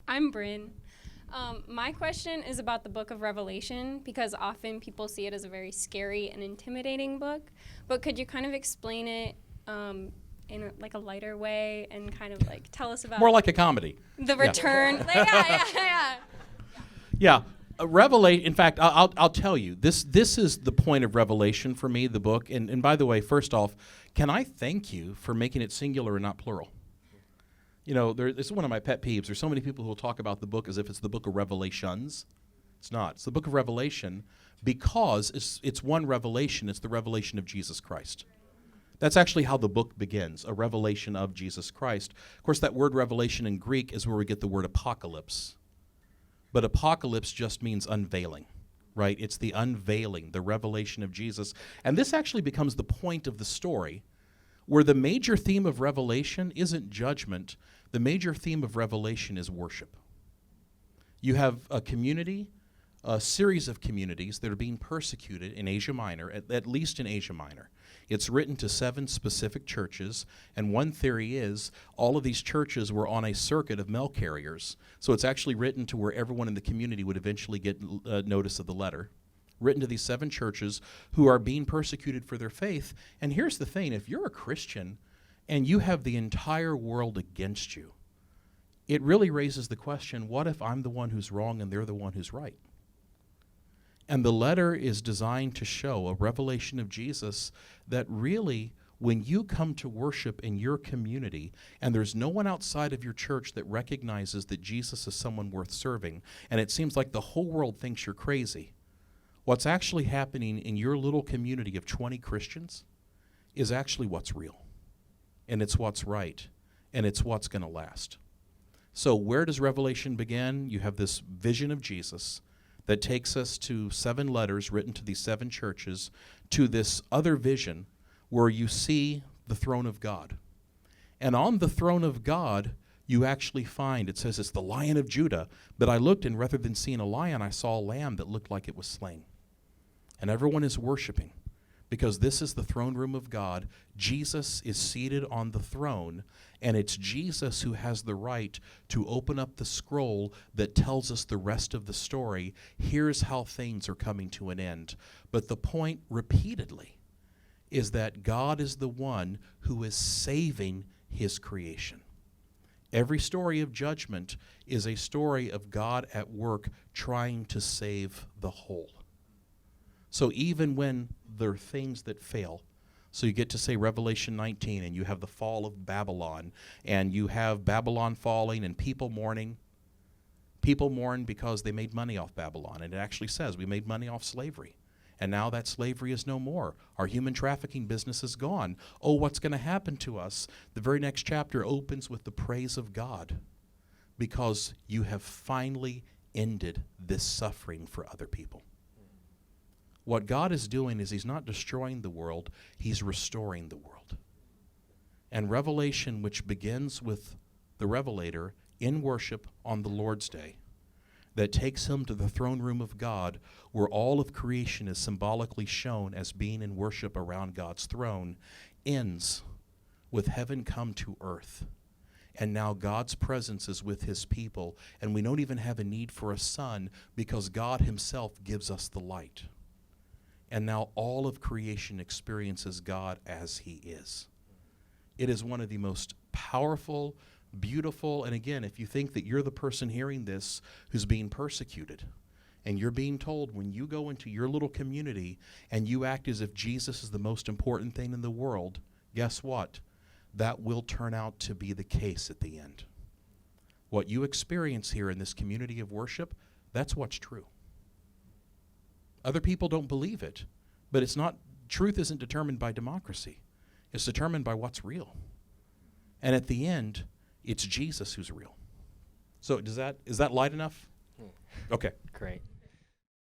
I'm Bryn. My question is about the book of Revelation, because often people see it as a very scary and intimidating book. But could you kind of explain it in a lighter way and kind of like tell us about More like a comedy. the return? Yeah. Yeah. In fact, I'll tell you, this is the point of Revelation for me, the book. And by the way, first off, can I thank you for making it singular and not plural? You know, this is one of my pet peeves. There's so many people who will talk about the book as if it's the book of Revelations. It's not. It's the book of Revelation because it's one revelation. It's the revelation of Jesus Christ. That's actually how the book begins, a revelation of Jesus Christ. Of course, that word revelation in Greek is where we get the word apocalypse. But apocalypse just means unveiling, right? It's the unveiling, the revelation of Jesus. And this actually becomes the point of the story, where the major theme of Revelation isn't judgment. The major theme of Revelation is worship. You have a community, a series of communities that are being persecuted in Asia Minor, at least in Asia Minor. It's written to 7 specific churches, and one theory is all of these churches were on a circuit of mail carriers. So it's actually written to where everyone in the community would eventually get notice of the letter. Written to these 7 churches who are being persecuted for their faith. And here's the thing, if you're a Christian and you have the entire world against you, it really raises the question, what if I'm the one who's wrong and they're the one who's right? And the letter is designed to show a revelation of Jesus that really, when you come to worship in your community and there's no one outside of your church that recognizes that Jesus is someone worth serving, and it seems like the whole world thinks you're crazy, what's actually happening in your little community of 20 Christians is actually what's real. And it's what's right. And it's what's going to last. So where does Revelation begin? You have this vision of Jesus that takes us to 7 letters written to these 7 churches, to this other vision where you see the throne of God. And on the throne of God, you actually find, it says it's the Lion of Judah, but I looked, and rather than seeing a lion, I saw a lamb that looked like it was slain. And everyone is worshiping, because this is the throne room of God. Jesus is seated on the throne, and it's Jesus who has the right to open up the scroll that tells us the rest of the story. Here's how things are coming to an end. But the point repeatedly is that God is the one who is saving his creation. Every story of judgment is a story of God at work trying to save the whole. So even when there are things that fail, so you get to say Revelation 19, and you have the fall of Babylon, and you have Babylon falling and people mourning. People mourn because they made money off Babylon, and it actually says we made money off slavery. And now that slavery is no more. Our human trafficking business is gone. Oh, what's going to happen to us? The very next chapter opens with the praise of God, because you have finally ended this suffering for other people. What God is doing is he's not destroying the world, he's restoring the world. And Revelation, which begins with the Revelator in worship on the Lord's Day, that takes him to the throne room of God, where all of creation is symbolically shown as being in worship around God's throne, ends with heaven come to earth. And now God's presence is with his people, and we don't even have a need for a sun, because God himself gives us the light. And now all of creation experiences God as he is. It is one of the most powerful, beautiful, and again, if you think that you're the person hearing this who's being persecuted, and you're being told when you go into your little community and you act as if Jesus is the most important thing in the world, guess what? That will turn out to be the case at the end. What you experience here in this community of worship, that's what's true. Other people don't believe it, but it's not, truth isn't determined by democracy. It's determined by what's real. And at the end, it's Jesus who's real. So is that light enough? Okay. Great.